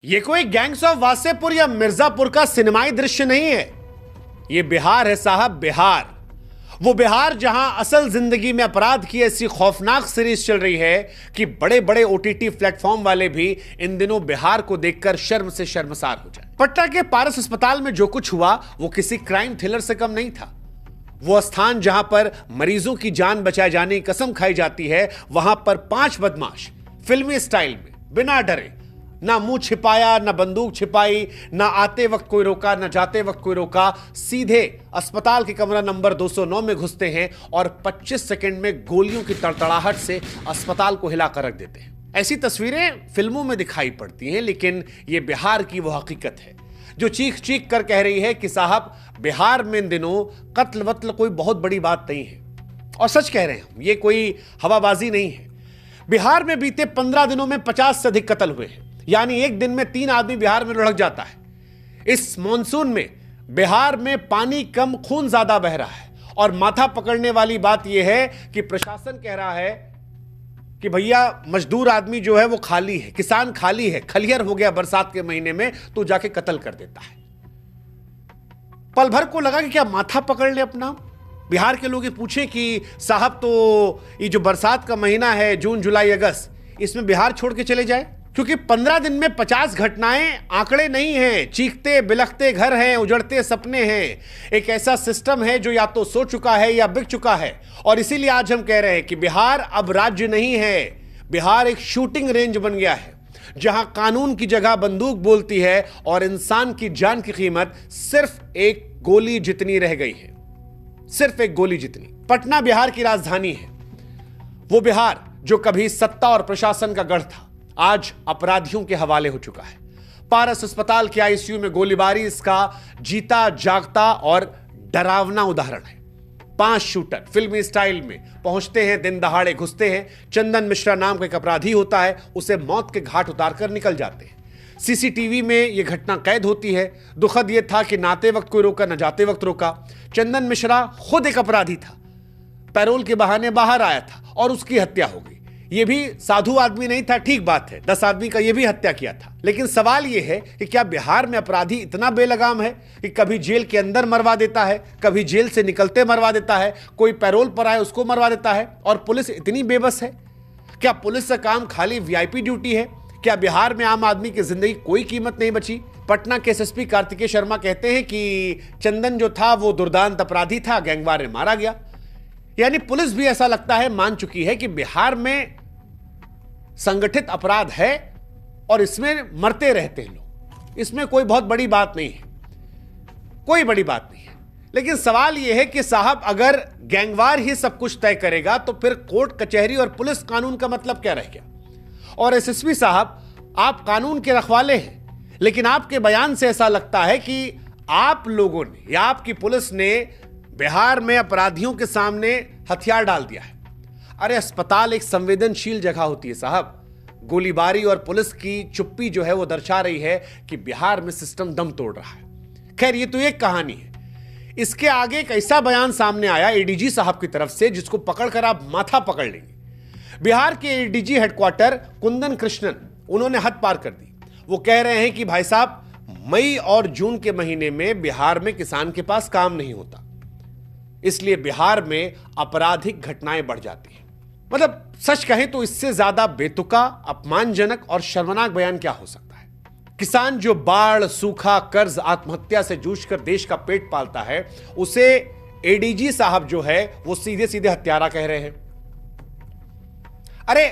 ये कोई gangs of Wasseypur या मिर्जापुर का सिनेमाई दृश्य नहीं है। ये बिहार है साहब, बिहार। वो बिहार जहां असल जिंदगी में अपराध की ऐसी खौफनाक सीरीज चल रही है कि बड़े बड़े ओटीटी प्लेटफॉर्म वाले भी इन दिनों बिहार को देखकर शर्म से शर्मसार हो जाए। पटना के पारस अस्पताल में जो कुछ हुआ वो किसी क्राइम थ्रिलर से कम नहीं था। वो स्थान जहां पर मरीजों की जान बचाए जाने की कसम खाई जाती है, वहां पर 5 बदमाश फिल्मी स्टाइल में बिना डरे, ना मुंह छिपाया, ना बंदूक छिपाई, ना आते वक्त कोई रोका, ना जाते वक्त कोई रोका, सीधे अस्पताल के कमरा नंबर 209 में घुसते हैं और 25 सेकंड में गोलियों की तड़तड़ाहट से अस्पताल को हिलाकर रख देते हैं। ऐसी तस्वीरें फिल्मों में दिखाई पड़ती हैं, लेकिन यह बिहार की वो हकीकत है जो चीख चीख कर कह रही है कि साहब, बिहार में इन दिनों कत्ल वत्ल कोई बहुत बड़ी बात नहीं है। और सच कह रहे हैं हम, ये कोई हवाबाजी नहीं है। बिहार में बीते 15 दिनों में 50 से अधिक कत्ल हुए हैं, यानी एक दिन में 3 आदमी बिहार में लुढ़क जाता है। इस मॉनसून में बिहार में पानी कम, खून ज्यादा बह रहा है। और माथा पकड़ने वाली बात यह है कि प्रशासन कह रहा है कि भैया, मजदूर आदमी जो है वो खाली है, किसान खाली है, खलिहर हो गया बरसात के महीने में, तो जाके कत्ल कर देता है। पल भर को लगा कि क्या माथा पकड़ ले अपना। बिहार के लोग ये पूछे कि साहब, तो ये जो बरसात का महीना है, जून जुलाई अगस्त, इसमें बिहार छोड़ के चले जाए? क्योंकि 15 दिन में 50 घटनाएं आंकड़े नहीं हैं। चीखते बिलखते घर हैं, उजड़ते सपने हैं। एक ऐसा सिस्टम है जो या तो सो चुका है या बिक चुका है। और इसीलिए आज हम कह रहे हैं कि बिहार अब राज्य नहीं है, बिहार एक शूटिंग रेंज बन गया है, जहां कानून की जगह बंदूक बोलती है और इंसान की जान की कीमत सिर्फ एक गोली जितनी रह गई है, सिर्फ एक गोली जितनी। पटना बिहार की राजधानी है। वो बिहार जो कभी सत्ता और प्रशासन का गढ़ था, आज अपराधियों के हवाले हो चुका है। पारस अस्पताल के आईसीयू में गोलीबारी इसका जीता जागता और डरावना उदाहरण है। 5 शूटर फिल्मी स्टाइल में पहुंचते हैं, दिन दहाड़े घुसते हैं। चंदन मिश्रा नाम का एक अपराधी होता है, उसे मौत के घाट उतारकर निकल जाते हैं। सीसीटीवी में यह घटना कैद होती है। दुखद यह था कि ना आते वक्त कोई रोका, न जाते वक्त रोका। चंदन मिश्रा खुद एक अपराधी था, पैरोल के बहाने बाहर आया था और उसकी हत्या हो गई। यह भी साधु आदमी नहीं था, ठीक बात है, 10 आदमी का यह भी हत्या किया था। लेकिन सवाल यह है कि क्या बिहार में अपराधी इतना बेलगाम है कि कभी जेल के अंदर मरवा देता है, कभी जेल से निकलते मरवा देता है, कोई पैरोल पर आए उसको मरवा देता है, और पुलिस इतनी बेबस है? क्या पुलिस का काम खाली वीआईपी ड्यूटी है? क्या बिहार में आम आदमी की जिंदगी कोई कीमत नहीं बची? पटना के एसएसपी कार्तिकेय शर्मा कहते हैं कि चंदन जो था वो दुर्दांत अपराधी था, गैंगवार ने मारा गया। यानी पुलिस भी ऐसा लगता है मान चुकी है कि बिहार में संगठित अपराध है और इसमें मरते रहते हैं लोग, इसमें कोई बहुत बड़ी बात नहीं है, कोई बड़ी बात नहीं है। लेकिन सवाल यह है कि साहब, अगर गैंगवार ही सब कुछ तय करेगा तो फिर कोर्ट कचहरी और पुलिस कानून का मतलब क्या रह गया? और एसएसपी साहब, आप कानून के रखवाले हैं, लेकिन आपके बयान से ऐसा लगता है कि आप लोगों ने या आपकी पुलिस ने बिहार में अपराधियों के सामने हथियार डाल दिया है। अरे, अस्पताल एक संवेदनशील जगह होती है साहब। गोलीबारी और पुलिस की चुप्पी जो है वो दर्शा रही है कि बिहार में सिस्टम दम तोड़ रहा है। खैर, ये तो एक कहानी है। इसके आगे एक ऐसा बयान सामने आया एडीजी साहब की तरफ से जिसको पकड़कर आप माथा पकड़ लेंगे। बिहार के एडीजी हेडक्वार्टर कुंदन कृष्णन, उन्होंने हद पार कर दी। वो कह रहे हैं कि भाई साहब, मई और जून के महीने में बिहार में किसान के पास काम नहीं होता, इसलिए बिहार में आपराधिक घटनाएं बढ़ जाती हैं। मतलब सच कहें तो इससे ज्यादा बेतुका, अपमानजनक और शर्मनाक बयान क्या हो सकता है? किसान जो बाढ़, सूखा, कर्ज, आत्महत्या से जूझकर देश का पेट पालता है, उसे एडीजी साहब जो है वो सीधे सीधे हत्यारा कह रहे हैं। अरे,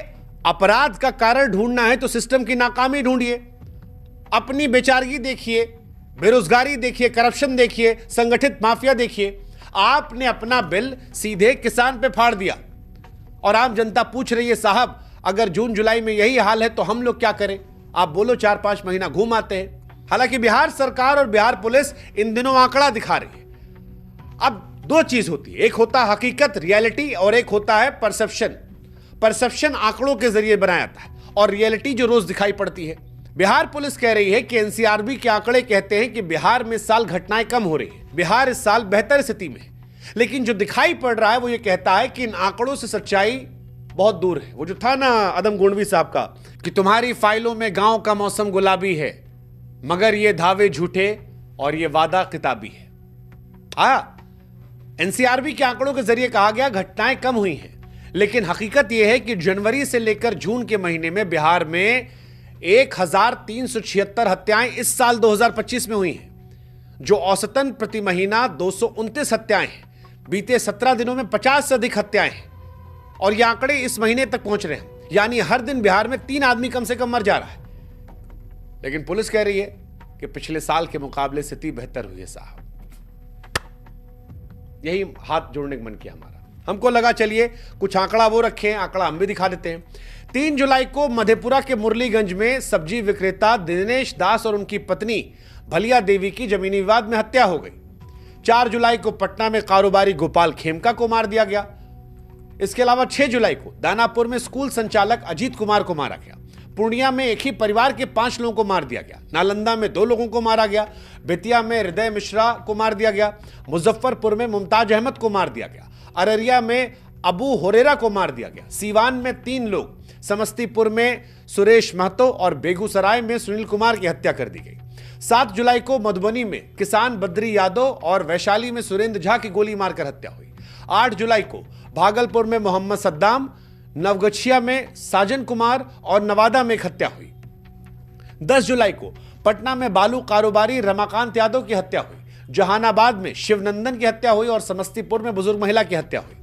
अपराध का कारण ढूंढना है तो सिस्टम की नाकामी ढूंढिए। अपनी बेचारगी देखिए, बेरोजगारी देखिए, करप्शन देखिए, संगठित माफिया देखिए। आपने अपना बिल सीधे किसान पे फाड़ दिया और आम जनता पूछ रही है, साहब, अगर जून जुलाई में यही हाल है तो हम लोग क्या करें? आप बोलो 4-5 महीना घूम आते हैं। हालांकि बिहार सरकार और बिहार पुलिस इन दिनों आंकड़ा दिखा रही है। अब 2 चीज होती है, एक होता है हकीकत, रियलिटी, और एक होता है परसेप्शन। परसेप्शन आंकड़ों के जरिए बनाया जाता है और रियलिटी जो रोज दिखाई पड़ती है। बिहार पुलिस कह रही है कि एनसीआरबी के आंकड़े कहते हैं कि बिहार में इस साल घटनाएं कम हो रही है, बिहार इस साल बेहतर स्थिति में है। लेकिन जो दिखाई पड़ रहा है वो ये कहता है कि इन आंकड़ों से सच्चाई बहुत दूर है। वो जो था ना अदम गोंडवी साहब का कि तुम्हारी फाइलों में गांव का मौसम गुलाबी है, मगर ये धावे झूठे और ये वादा किताबी है। एनसीआरबी के आंकड़ों के जरिए कहा गया घटनाएं कम हुई हैं, लेकिन हकीकत यह है कि जनवरी से लेकर जून के महीने में बिहार में 1376 हत्याएं इस साल 2025 में हुई हैं, जो औसतन प्रति महीना 229 हत्याएं हैं। बीते 17 दिनों में 50 से अधिक हत्याएं हैं और ये आंकड़े इस महीने तक पहुंच रहे हैं, यानी हर दिन बिहार में 3 आदमी कम से कम मर जा रहा है। लेकिन पुलिस कह रही है कि पिछले साल के मुकाबले स्थिति बेहतर हुई है साहब। यही हाथ जोड़ने का मन किया हमारा। हमको लगा चलिए कुछ आंकड़ा वो रखें, आंकड़ा हम भी दिखा देते हैं। 3 जुलाई को मधेपुरा के मुरलीगंज में सब्जी विक्रेता दिनेश दास और उनकी पत्नी भलिया देवी की जमीनी विवाद में हत्या हो गई। 4 जुलाई को पटना में कारोबारी गोपाल खेमका को मार दिया गया। इसके अलावा 6 जुलाई को दानापुर में स्कूल संचालक अजीत कुमार को मारा गया। पूर्णिया में एक ही परिवार के 5 लोगों को मार दिया गया। नालंदा में 2 लोगों को मारा गया। बेतिया में हृदय मिश्रा को मार दिया गया। मुजफ्फरपुर में मुमताज अहमद को मार दिया गया। अररिया में अबू हुरेरा को मार दिया गया। सीवान में 3 लोग, समस्तीपुर में सुरेश महतो और बेगूसराय में सुनील कुमार की हत्या कर दी गई। 7 जुलाई को मधुबनी में किसान बद्री यादव और वैशाली में सुरेंद्र झा की गोली मारकर हत्या हुई। 8 जुलाई को भागलपुर में मोहम्मद सद्दाम, नवगछिया में साजन कुमार और नवादा में एक हत्या हुई। 10 जुलाई को पटना में बालू कारोबारी रमाकांत यादव की हत्या हुई। जहानाबाद में शिवनंदन की हत्या हुई और समस्तीपुर में बुजुर्ग महिला की हत्या हुई।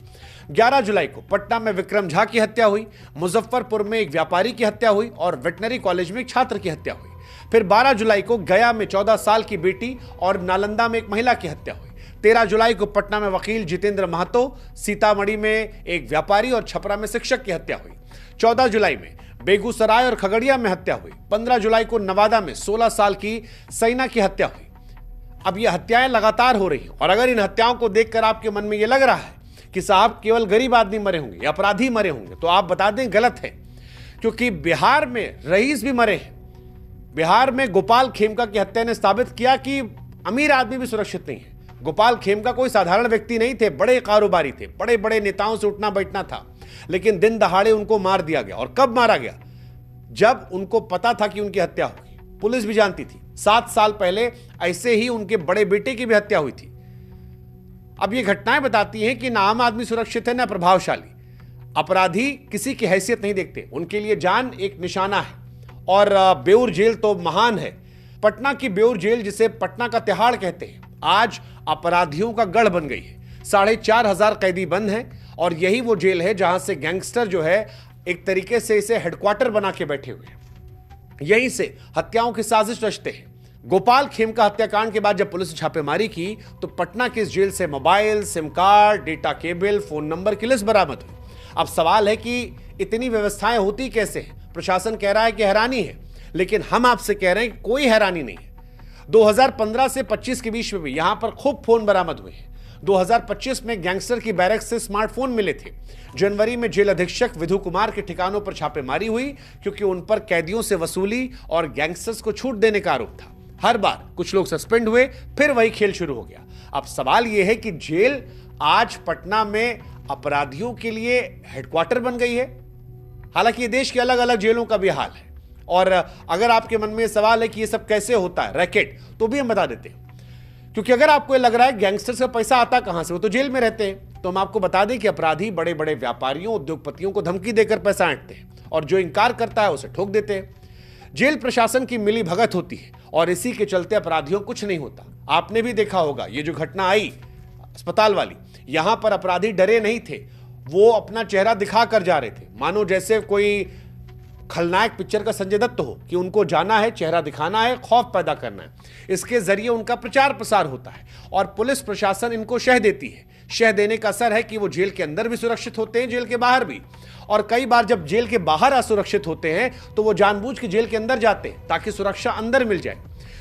11 जुलाई को पटना में विक्रम झा की हत्या हुई। मुजफ्फरपुर में एक व्यापारी की हत्या हुई और वेटनरी कॉलेज में एक छात्र की हत्या हुई। फिर 12 जुलाई को गया में 14 साल की बेटी और नालंदा में एक महिला की हत्या हुई। 13 जुलाई को पटना में वकील जितेंद्र महतो, सीतामढ़ी में एक व्यापारी और छपरा में शिक्षक की हत्या हुई। 14 जुलाई में बेगूसराय और खगड़िया में हत्या हुई। 15 जुलाई को नवादा में 16 साल की सैना की हत्या हुई। अब ये हत्याएं लगातार हो रही हैं और अगर इन हत्याओं को देखकर आपके मन में ये लग रहा है कि साहब केवल गरीब आदमी मरे होंगे या अपराधी मरे होंगे, तो आप बता दें गलत है, क्योंकि बिहार में रईस भी मरे हैं। बिहार में गोपाल खेमका की हत्या ने साबित किया कि अमीर आदमी भी सुरक्षित नहीं है। गोपाल खेमका कोई साधारण व्यक्ति नहीं थे, बड़े कारोबारी थे, बड़े बड़े नेताओं से उठना बैठना था, लेकिन दिन दहाड़े उनको मार दिया गया। और कब मारा गया? जब उनको पता था कि उनकी हत्या होगी। पुलिस भी जानती थी। 7 साल पहले ऐसे ही उनके बड़े बेटे की भी हत्या हुई थी। अब ये घटनाएं बताती हैं कि ना आम आदमी सुरक्षित है ना प्रभावशाली। अपराधी किसी की हैसियत नहीं देखते, उनके लिए जान एक निशाना है। और बेउर जेल तो महान है। पटना की बेउर जेल, जिसे पटना का तिहाड़ कहते हैं, आज अपराधियों का गढ़ बन गई है। 4,500 कैदी बंद हैं और यही वो जेल है जहां से गैंगस्टर जो है एक तरीके से इसे हेडक्वार्टर बना के बैठे हुए हैं। यहीं से हत्याओं की साजिश रचते हैं। गोपाल खेमका हत्याकांड के बाद जब पुलिस ने छापेमारी की तो पटना की इस जेल से mobile, SIM card, data cable, phone number की लिस्ट बरामद हुई। अब सवाल है कि इतनी व्यवस्थाएं होती कैसे हैं? प्रशासन कह रहा है कि हैरानी है, लेकिन हम आपसे कह रहे हैं कि कोई हैरानी नहीं है। 2015 से 25 के बीच में भी यहां पर खूब फोन बरामद हुए हैं। 2025 में गैंगस्टर की बैरक से स्मार्टफोन मिले थे। जनवरी में जेल अधीक्षक विधु कुमार के ठिकानों पर छापेमारी हुई, क्योंकि उन पर कैदियों से वसूली और गैंगस्टर्स को छूट देने का आरोप था। हर बार कुछ लोग सस्पेंड हुए, फिर वही खेल शुरू हो गया। अब सवाल यह है कि जेल आज पटना में अपराधियों के लिए हेडक्वार्टर बन गई है। हालांकि ये देश के अलग अलग जेलों का भी हाल है। और अगर आपके मन में सवाल है कि ये सब कैसे होता है, रैकेट, तो भी हम बता देते हैं। क्योंकि अगर आपको ये लग रहा है गैंगस्टर से पैसा आता कहां से, वो तो जेल में रहते हैं, तो हम आपको बता दें कि अपराधी बड़े बड़े व्यापारियों, उद्योगपतियों को धमकी देकर पैसा ऐंठते हैं और जो इनकार करता है उसे ठोक देते हैं। जेल प्रशासन की मिली भगत होती है और इसी के चलते अपराधियों को कुछ नहीं होता। आपने भी देखा होगा ये जो घटना आई अस्पताल वाली, यहां पर अपराधी डरे नहीं थे, वो अपना चेहरा दिखा कर जा रहे थे, मानो जैसे कोई खलनायक पिक्चर का संजय दत्त हो कि उनको जाना है, चेहरा दिखाना है, खौफ पैदा करना है। इसके जरिए उनका प्रचार प्रसार होता है और पुलिस प्रशासन इनको शह देती है। शह देने का असर है कि वो जेल के अंदर भी सुरक्षित होते हैं, जेल के बाहर भी। और कई बार जब जेल के बाहर असुरक्षित होते हैं तो वो जानबूझ के जेल के अंदर जाते हैं ताकि सुरक्षा अंदर मिल जाए।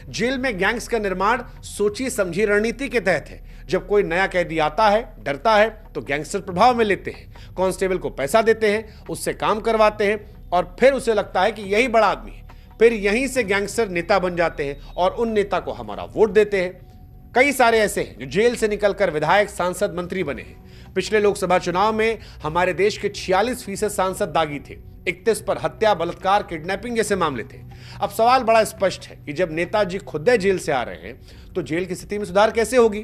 जेल में गैंग्स का निर्माण सोची समझी रणनीति के तहत है। जब कोई नया कैदी आता है, डरता है, तो गैंगस्टर प्रभाव में लेते हैं, कांस्टेबल को पैसा देते हैं, उससे काम करवाते हैं और फिर उसे लगता है कि यही बड़ा आदमी है। फिर यहीं से गैंगस्टर नेता बन जाते हैं और उन नेता को हमारा वोट देते हैं। कई सारे ऐसे हैं जो जेल से निकलकर विधायक, सांसद, मंत्री बने हैं। पिछले लोकसभा चुनाव में हमारे देश के 46% सांसद दागी थे। 31 पर हत्या, बलात्कार, किडनैपिंग जैसे मामले थे। अब सवाल बड़ा स्पष्ट है कि जब नेताजी खुद जेल से आ रहे हैं तो जेल की स्थिति में सुधार कैसे होगी।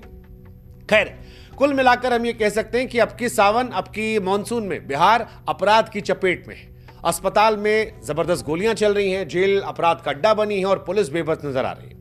खैर, कुल मिलाकर हम ये कह सकते हैं कि अब की सावन, अब की मॉनसून में बिहार अपराध की चपेट में है। अस्पताल में जबरदस्त गोलियां चल रही हैं, जेल अपराध का अड्डा बनी है और पुलिस बेबस नजर आ रही है।